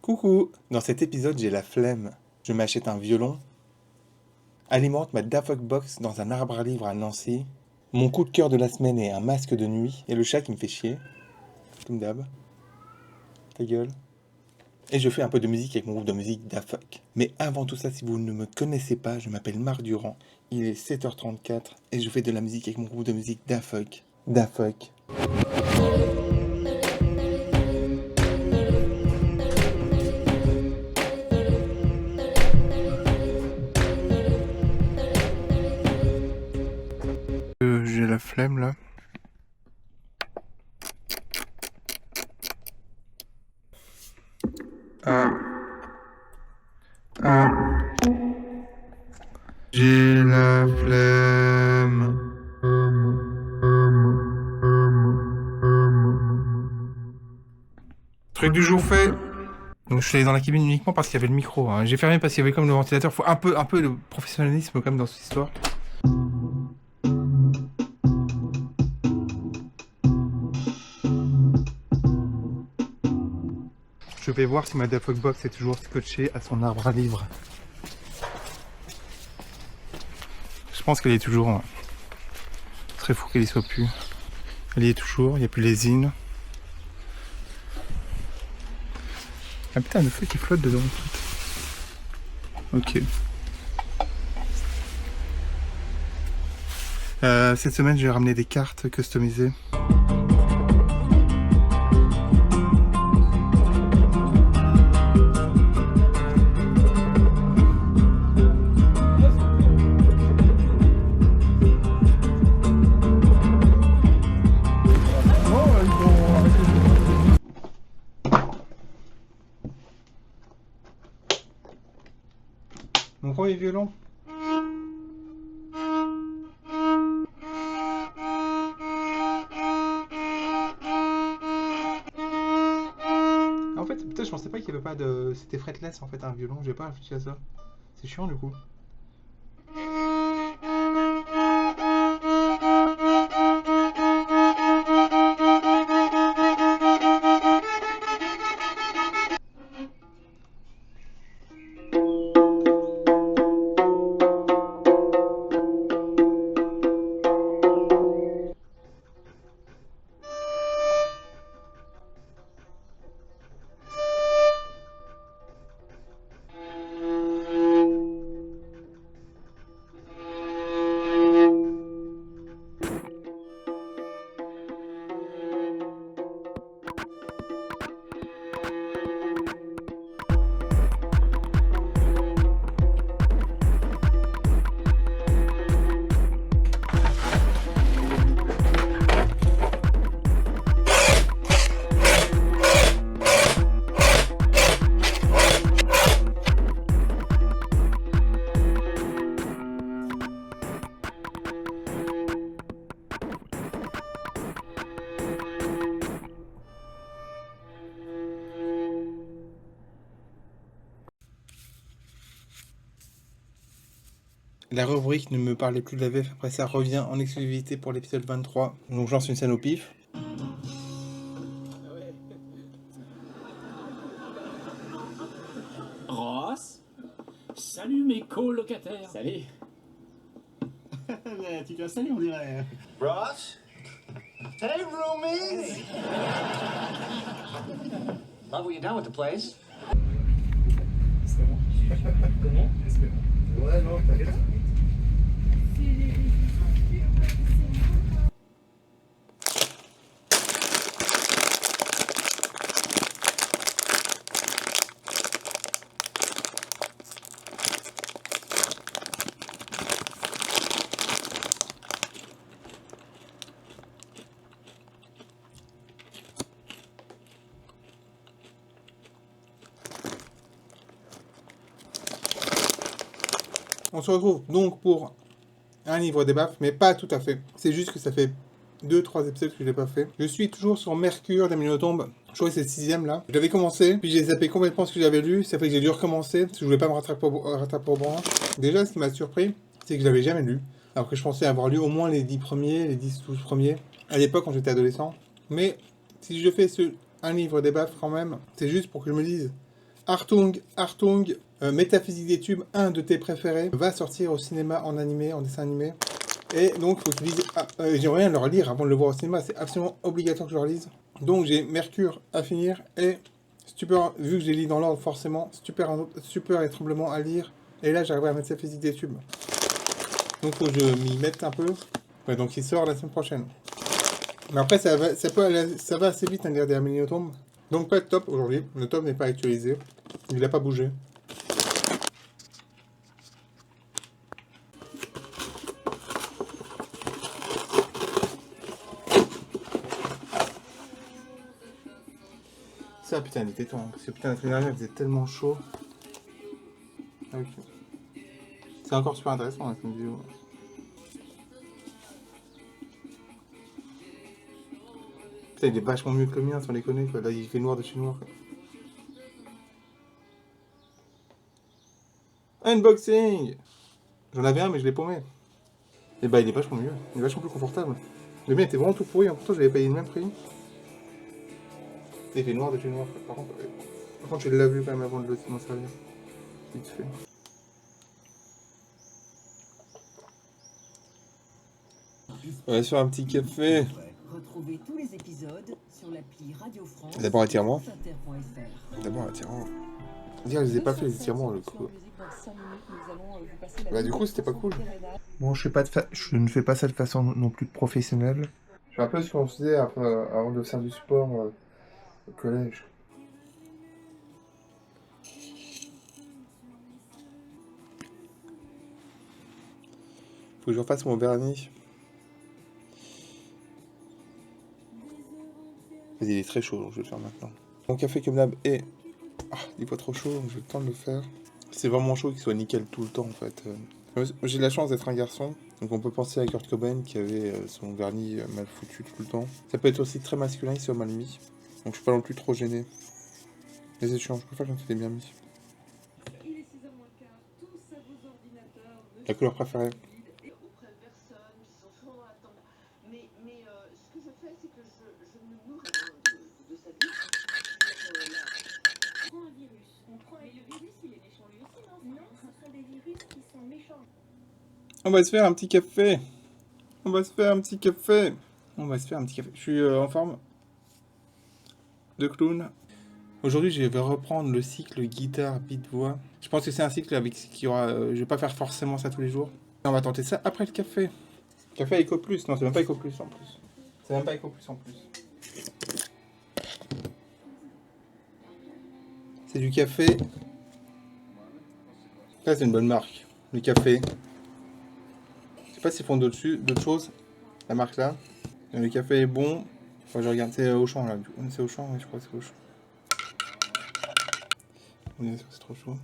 Coucou! Dans cet épisode, j'ai la flemme. Je m'achète un violon, alimente ma Dafoc Box dans un arbre à livres à Nancy. Mon coup de cœur de la semaine est un masque de nuit et le chat qui me fait chier. Comme d'hab. Ta gueule. Et je fais un peu de musique avec mon groupe de musique Dafoc. Mais avant tout ça, si vous ne me connaissez pas, je m'appelle Marc Durand. Il est 7h34 et je fais de la musique avec mon groupe de musique Dafoc. Dafoc. J'ai la flemme là. J'ai la flemme. Truc du jour fait. Donc je suis allé dans la cabine uniquement parce qu'il y avait le micro. Hein. J'ai fermé parce qu'il y avait comme le ventilateur. Faut un peu de professionnalisme quand même dans cette histoire. Je vais voir si ma Dafoc Box est toujours scotchée à son arbre à livres. Je pense qu'elle est toujours. Hein. Très fou qu'elle y soit plus. Elle y est toujours, il n'y a plus les zines. Ah putain, le feu qui flotte dedans. Ok. Cette semaine, j'ai ramené des cartes customisées. Mon premier violon. En fait, putain, je pensais pas qu'il y avait pas de. C'était fretless en fait, un violon. J'ai pas réfléchi à ça. C'est chiant du coup. La rubrique ne me parlait plus de la VF, après ça revient en exclusivité pour l'épisode 23. Donc je lance une scène au pif. Ross, salut mes colocataires. Salut. Tu t'es installé, on dirait. Ross? Hey, roomies! Love what you done with the place. Comment? Ouais, non, t'inquiète. On se retrouve donc pour un livre des baffes, mais pas tout à fait. C'est juste que ça fait 2-3 épisodes que je l'ai pas fait. Je suis toujours sur Mercure d'Aminotombe. Je crois que c'est le 6ème là. Je l'avais commencé, puis j'ai zappé complètement ce que j'avais lu. Ça fait que j'ai dû recommencer, parce que je voulais pas me rattraper au branche. Déjà, ce qui m'a surpris, c'est que je l'avais jamais lu. Alors que je pensais avoir lu au moins les 10 premiers, les 10-12 premiers, à l'époque quand j'étais adolescent. Mais si je fais un livre des baffes quand même, c'est juste pour que je me dise Artung, Métaphysique des tubes, un de tes préférés, va sortir au cinéma en animé, en dessin animé. Et donc, faut que tu lises. J'aimerais bien le relire avant de le voir au cinéma, c'est absolument obligatoire que je le relise. Donc, j'ai Mercure à finir et Stupeur, vu que j'ai lu dans l'ordre, forcément, Stupeur et Tremblement à lire. Et là, j'arriverai à mettre Métaphysique des tubes. Donc, faut que je m'y mette un peu. Ouais, donc, il sort la semaine prochaine. Mais après, ça va assez vite, hein, lire des Amélie Nothomb. Donc, pas de top aujourd'hui. Le top n'est pas actualisé. Il n'a pas bougé. Ça, putain, il était temps. Parce que putain, la semaine dernière, il faisait tellement chaud. Ah, ok. C'est encore super intéressant, la vidéo. Putain, il est vachement mieux que le mien, sans déconner, quoi. Là, il fait noir de chez noir, quoi. Unboxing! J'en avais un, mais je l'ai paumé. Et bah, il est vachement mieux. Il est vachement plus confortable. Le mien était vraiment tout pourri, en pourtant, j'avais payé le même prix. Il fait noir de chez noir, quoi. Par contre, je l'ai vu quand même avant de m'en servir. Vite fait. On va se faire un petit café. Retrouvez tous les épisodes sur l'appli Radio France. D'abord, étirement. Inter.fr. D'abord, étirement. Dire, je les ai pas fait les étirements, le coup. Bah, du coup, c'était pas cool. Bon, je ne fais pas ça de façon non plus professionnelle. Je fais un peu ce qu'on faisait avant de faire du sport au collège. Faut que je refasse mon vernis. Vas-y, il est très chaud, donc je vais le faire maintenant. Mon café comme d'hab est... Ah, il est pas trop chaud, donc j'ai le temps de le faire. C'est vraiment chaud qu'il soit nickel tout le temps, en fait. J'ai la chance d'être un garçon, donc on peut penser à Kurt Cobain qui avait son vernis mal foutu tout le temps. Ça peut être aussi très masculin, il soit mal mis. Donc je suis pas non plus trop gêné. Mais c'est chiant, je préfère quand il est bien mis. La couleur préférée. On va se faire un petit café. On va se faire un petit café. Je suis en forme de clown. Aujourd'hui, je vais reprendre le cycle guitare, beat, voix. Je pense que c'est un cycle avec qui aura... je vais pas faire forcément ça tous les jours. On va tenter ça après le café. Café Eco Plus. Non, c'est même pas Eco Plus en plus. C'est même pas Eco Plus en plus. C'est du café. Là, c'est une bonne marque. Le café. Je sais pas s'ils font d'autres choses. La marque là. Le café est bon. Enfin, je regarde. C'est Auchan là. C'est Auchan, oui, je crois que c'est Auchan. Oui, c'est trop chaud.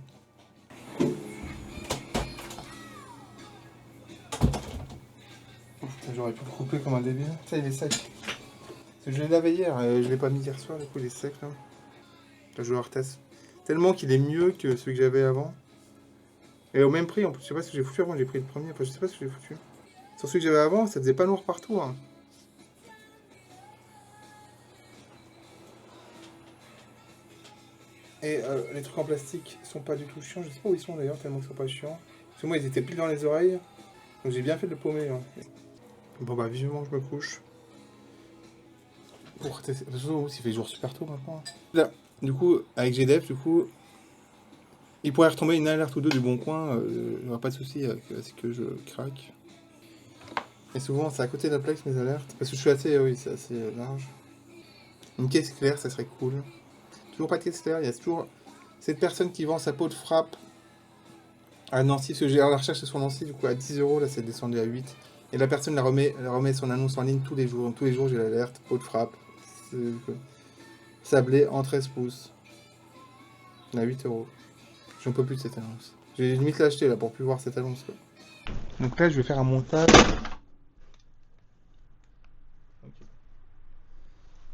J'aurais pu le couper comme un débile. Ça, il est sec. Parce que je l'ai lavé hier. Je l'ai pas mis hier soir. Du coup, il est sec là. Là, je le reteste. Tellement qu'il est mieux que celui que j'avais avant. Et au même prix en plus. Je sais pas ce que j'ai foutu avant. J'ai pris le premier. Enfin, je sais pas ce que j'ai foutu. Sur celui que j'avais avant, ça faisait pas noir partout. Hein. Et les trucs en plastique sont pas du tout chiants. Je sais pas où ils sont d'ailleurs, tellement qu'ils sont pas chiants. Parce que moi, ils étaient pile dans les oreilles. Donc j'ai bien fait de le paumer. Hein. Bon bah, vivement que je me couche. Pour tester. De toute façon, il fait jour super tôt maintenant. Là, du coup, avec GDF, du coup, il pourrait retomber une alerte ou deux du bon coin. Il n'y aura pas de souci avec ce que je craque. Et souvent, c'est à côté de la plaque mes alertes. Parce que je suis assez, oui, c'est assez large. Une caisse claire, ça serait cool. Toujours pas de caisse claire, il y a toujours cette personne qui vend sa peau de frappe à Nancy. Parce que j'ai la recherche sur Nancy, du coup, à 10 €, là, c'est descendu à 8. Et la personne elle remet son annonce en ligne tous les jours. Donc, tous les jours, j'ai l'alerte, peau de frappe. Sablé en 13 pouces. À 8 €. J'en peux plus de cette annonce. J'ai limite l'acheter là pour plus voir cette annonce. Quoi. Donc là, je vais faire un montage. Okay.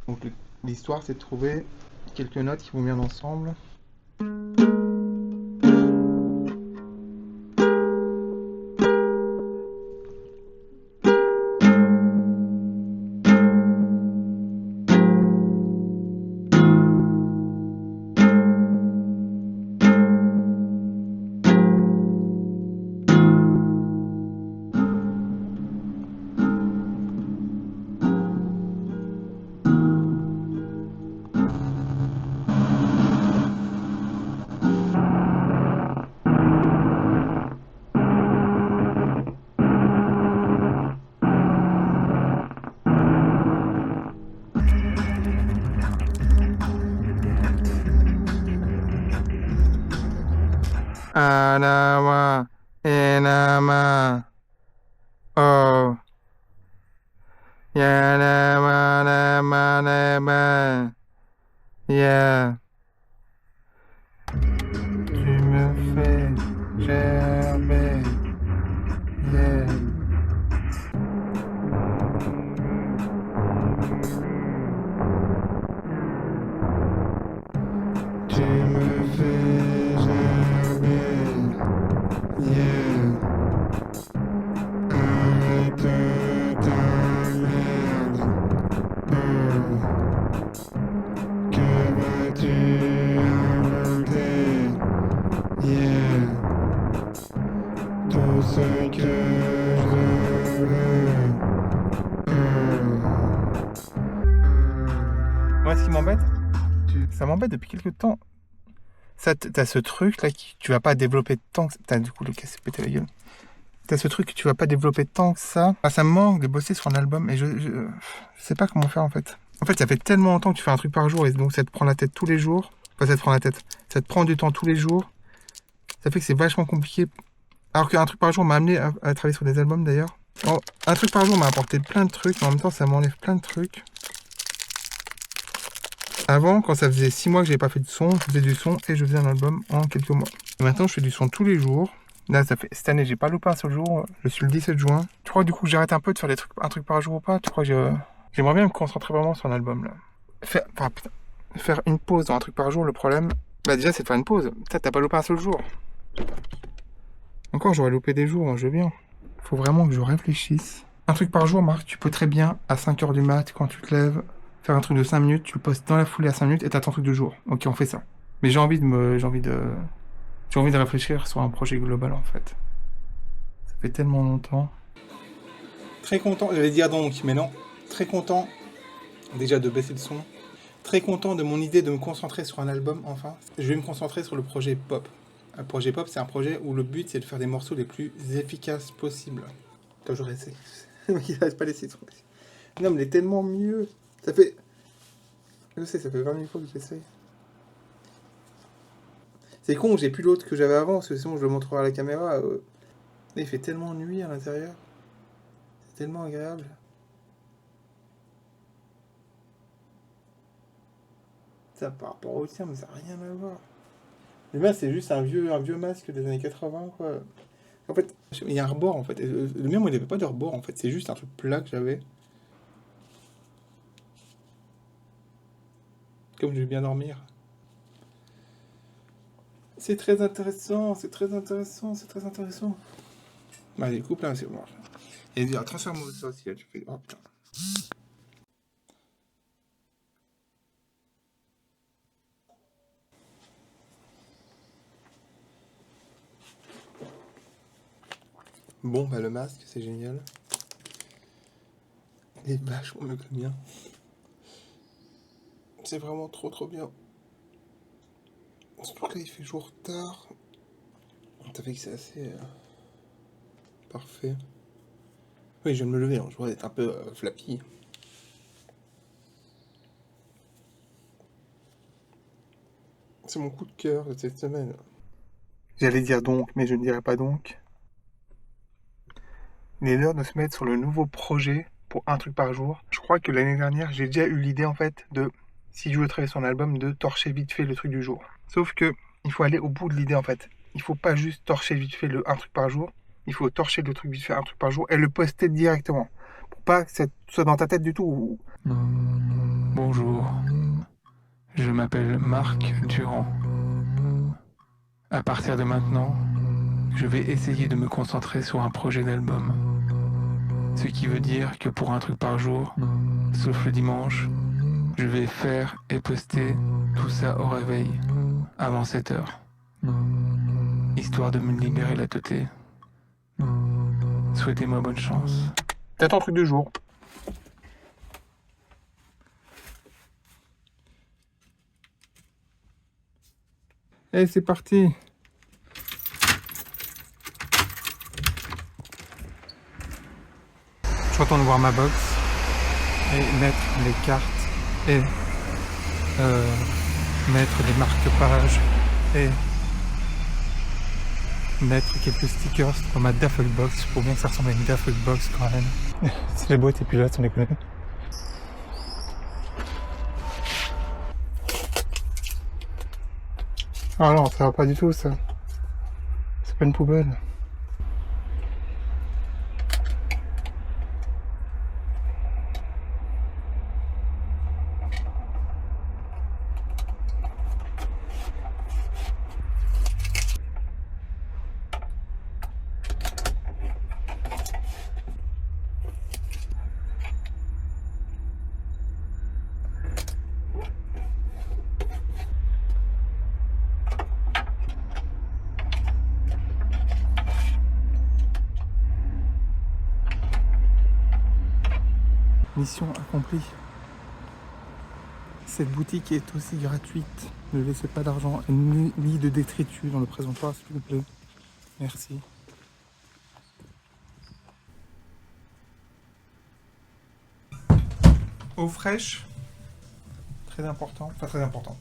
Donc l'histoire, c'est de trouver quelques notes qui vont bien ensemble. Adama, Enama, Oh. Yadama, Nama, Nama, Yeah. Tu me fais gerber, yeah. Tu me fais gerber, yeah. Arrête ta merde, Que vas-tu inventer, yeah. Tout ce que je veux, Moi, ce qui m'embête, ça m'embête depuis quelques temps. Ça, t'as ce truc là qui tu vas pas développer tant que ça. T'as du coup le casse pété la gueule. T'as ce truc que tu vas pas développer tant que ça. Ah, ça me manque de bosser sur un album et je sais pas comment faire en fait. En fait, ça fait tellement longtemps que tu fais un truc par jour et donc ça te prend la tête tous les jours. Enfin, ça te prend la tête. Ça te prend du temps tous les jours. Ça fait que c'est vachement compliqué. Alors qu'un truc par jour m'a amené à travailler sur des albums d'ailleurs. Alors, un truc par jour m'a apporté plein de trucs, mais en même temps, ça m'enlève plein de trucs. Avant, quand ça faisait 6 mois que j'avais pas fait de son, je faisais du son et je faisais un album en quelques mois. Et maintenant, je fais du son tous les jours. Là, ça fait cette année, j'ai pas loupé un seul jour. Je suis le 17 juin. Tu crois que du coup, j'arrête un peu de faire un truc par jour ou pas? Tu crois que j'aimerais bien me concentrer vraiment sur un album là. Faire une pause dans un truc par jour, le problème, bah déjà, c'est de faire une pause. T'as pas loupé un seul jour. Encore, j'aurais loupé des jours, hein, je veux bien. Faut vraiment que je réfléchisse. Un truc par jour, Marc, tu peux très bien, à 5h du mat, quand tu te lèves, faire un truc de 5 minutes, tu le postes dans la foulée à 5 minutes et t'as ton truc de jour. Ok, on fait ça. Mais j'ai envie de réfléchir sur un projet global en fait. Ça fait tellement longtemps. Très content, j'allais dire donc, mais non. Très content déjà de baisser le son. Très content de mon idée de me concentrer sur un album enfin. Je vais me concentrer sur le projet Pop. Un projet Pop, c'est un projet où le but c'est de faire des morceaux les plus efficaces possibles. Toujours essayer. Il reste pas les citrons. Non mais il est tellement mieux. Ça fait... Je sais, ça fait 20 000 fois que j'essaye. C'est con, j'ai plus l'autre que j'avais avant, parce que sinon je le montrerai à la caméra. Il fait tellement nuit à l'intérieur. C'est tellement agréable. Ça par rapport au tien, mais ça n'a rien à voir. Le mien, c'est juste un vieux masque des années 80, quoi. En fait, il y a un rebord, en fait. Le mien, moi, il n'avait pas de rebord, en fait. C'est juste un truc plat que j'avais. Comme je vais bien dormir. C'est très intéressant, c'est très intéressant, c'est très intéressant. Bah, allez, coupe là, c'est bon. Et transfère-moi ça aussi, là, tu fais... Oh, putain. Bon, bah, le masque, c'est génial. Il est vachement mieux que le mien. C'est vraiment trop bien. Surtout que là, il fait jour tard. Ça fait que c'est assez... parfait. Oui, je viens de me lever, hein. Je vois être un peu flappy. C'est mon coup de cœur de cette semaine. J'allais dire donc, mais je ne dirai pas donc. Il est l'heure de se mettre sur le nouveau projet pour un truc par jour. Je crois que l'année dernière, j'ai déjà eu l'idée en fait de, si je veux travailler sur un album, de torcher vite fait le truc du jour. Sauf que il faut aller au bout de l'idée en fait. Il faut pas juste torcher vite fait un truc par jour. Il faut torcher le truc vite fait un truc par jour et le poster directement. Pour pas que ça soit dans ta tête du tout. Bonjour, je m'appelle Marc Durand. À partir de maintenant, je vais essayer de me concentrer sur un projet d'album. Ce qui veut dire que pour un truc par jour, sauf le dimanche, je vais faire et poster tout ça au réveil, avant 7h. Histoire de me libérer la teuté. Souhaitez-moi bonne chance. C'est ton truc du jour. Et c'est parti. Je retourne voir ma box et mettre les cartes et mettre les marque-pages et mettre quelques stickers dans ma Daft Punk Box. Faut bien que ça ressemble à une Daft Punk Box quand même. Si la boîte est plus là, sans déconner. Ah non, ça va pas du tout ça. C'est pas une poubelle. Mission accomplie. Cette boutique est aussi gratuite. Ne laissez pas d'argent ni de détritus dans le présentoir, s'il vous plaît. Merci. Eau fraîche. Très important. Enfin, très important.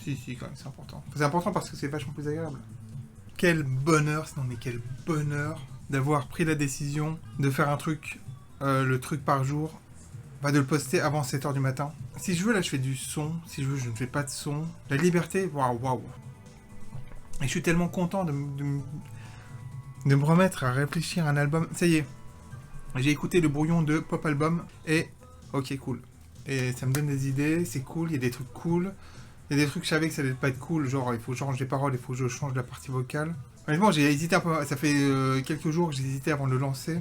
Si, quand même, c'est important. C'est important parce que c'est vachement plus agréable. Quel bonheur, sinon, mais quel bonheur d'avoir pris la décision de faire un truc, le truc par jour, de le poster avant 7h du matin. Si je veux, là, je fais du son. Si je veux, je ne fais pas de son. La liberté, waouh. Et je suis tellement content de me remettre à réfléchir à un album. Ça y est, j'ai écouté le brouillon de Pop Album et ok, cool. Et ça me donne des idées, c'est cool, il y a des trucs cool. Il y a des trucs que je savais que ça allait pas être cool, genre il faut que je change les paroles, il faut que je change la partie vocale. Honnêtement, j'ai hésité un peu, ça fait quelques jours que j'ai hésité avant de le lancer,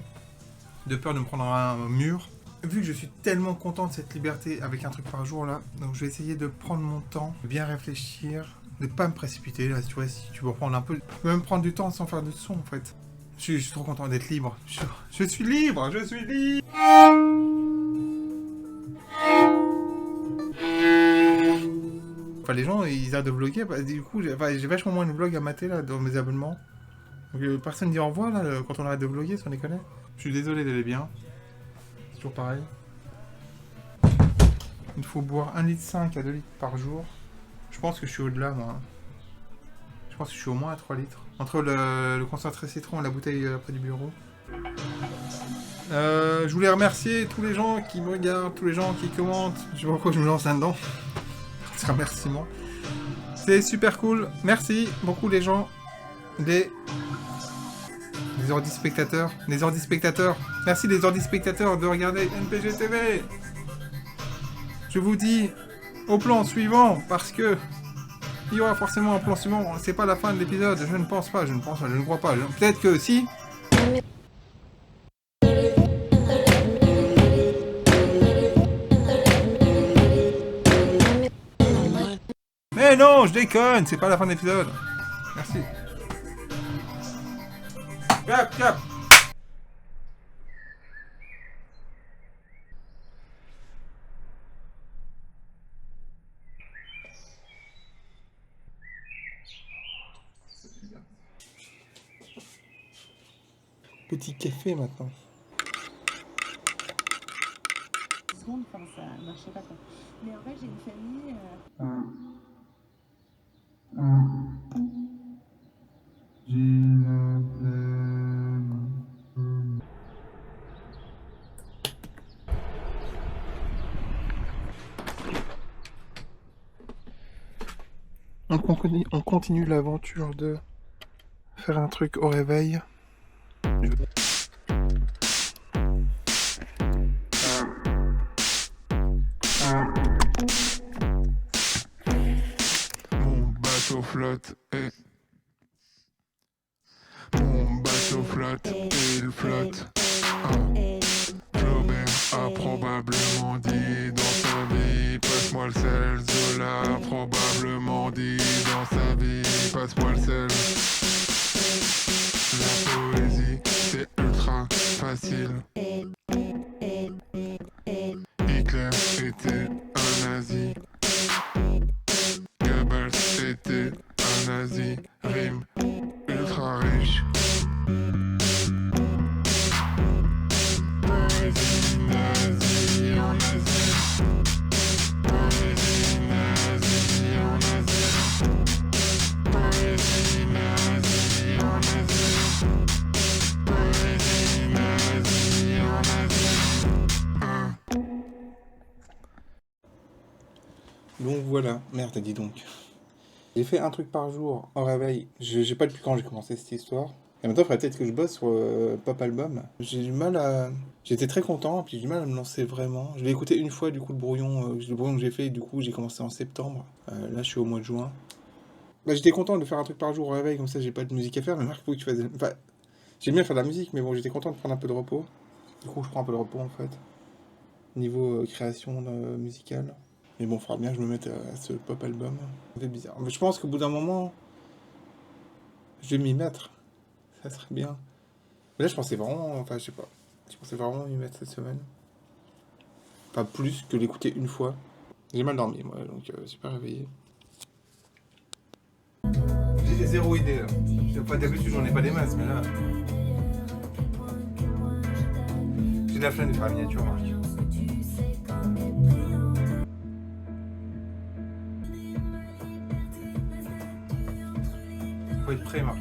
de peur de me prendre un mur. Vu que je suis tellement content de cette liberté avec un truc par jour là, donc je vais essayer de prendre mon temps, de bien réfléchir, de pas me précipiter là, tu vois, si tu veux prendre un peu, tu peux même prendre du temps sans faire de son en fait. Je suis trop content d'être libre, je suis libre. Enfin, les gens, ils arrêtent de vlogger, du coup, j'ai vachement moins de vlogs à mater là, dans mes abonnements. Donc personne dit au revoir là, quand on arrête de vlogger, sans déconner. Je suis désolé d'aller bien. C'est toujours pareil. Il faut boire 1,5 litre à 2 litres par jour. Je pense que je suis au-delà, moi. Je pense que je suis au moins à 3 litres. Entre le concentré citron et la bouteille près du bureau. Je voulais remercier tous les gens qui me regardent, tous les gens qui commentent. Je sais pas pourquoi je me lance là-dedans. C'est un remerciement. C'est super cool. Merci beaucoup les gens. Les ordi-spectateurs. Merci les ordi-spectateurs de regarder NPG TV. Je vous dis au plan suivant parce que il y aura forcément un plan suivant. C'est pas la fin de l'épisode. Je ne pense pas. Je ne crois pas. Peut-être que si. Mais non, je déconne. C'est pas la fin de l'épisode. Merci. Cap. Petit café maintenant. Enfin, ça marchait pas quoi. Mais en fait, j'ai une famille. On continue l'aventure de faire un truc au réveil. Mon bateau flotte et il flotte. Flaubert a probablement dit dans sa vie, passe-moi le sel. Zola a probablement dit dans sa vie, passe-moi le sel. La poésie, c'est ultra facile. Hitler était un nazi. Goebbels était un nazi. Rime ultra riche. Poésie nazie en Asie. Poésie nazie en Asie. Poésie nazie en Donc voilà, merde, dis donc. J'ai fait un truc par jour en réveil. J'ai pas depuis quand j'ai commencé cette histoire. Et maintenant, il faudrait peut-être que je bosse sur Pop Album. J'ai du mal à... J'étais très content, puis j'ai du mal à me lancer vraiment. Je l'ai écouté une fois, du coup, le brouillon que j'ai fait, et du coup, j'ai commencé en septembre. Là, je suis au mois de juin. Bah, j'étais content de faire un truc par jour au réveil, comme ça, j'ai pas de musique à faire, mais Marc, faut que tu fasses... Enfin, j'aime bien faire de la musique, mais bon, j'étais content de prendre un peu de repos. Du coup, je prends un peu de repos, en fait. Niveau création musicale. Mais bon, il faudra bien que je me mette à ce Pop Album. Ça fait bizarre. Mais je pense qu'au bout d'un moment, je vais m'y mettre. Ça serait bien. Mais là, je pensais vraiment... Enfin, je sais pas. Je pensais vraiment m'y mettre cette semaine. Pas plus que l'écouter une fois. J'ai mal dormi, moi, donc je suis pas réveillé. J'ai zéro idée, là. Pas d'habitude, j'en ai pas des masses, mais là... J'ai de la flemme de faire la miniature, Marc. Faut être prêt, Marc.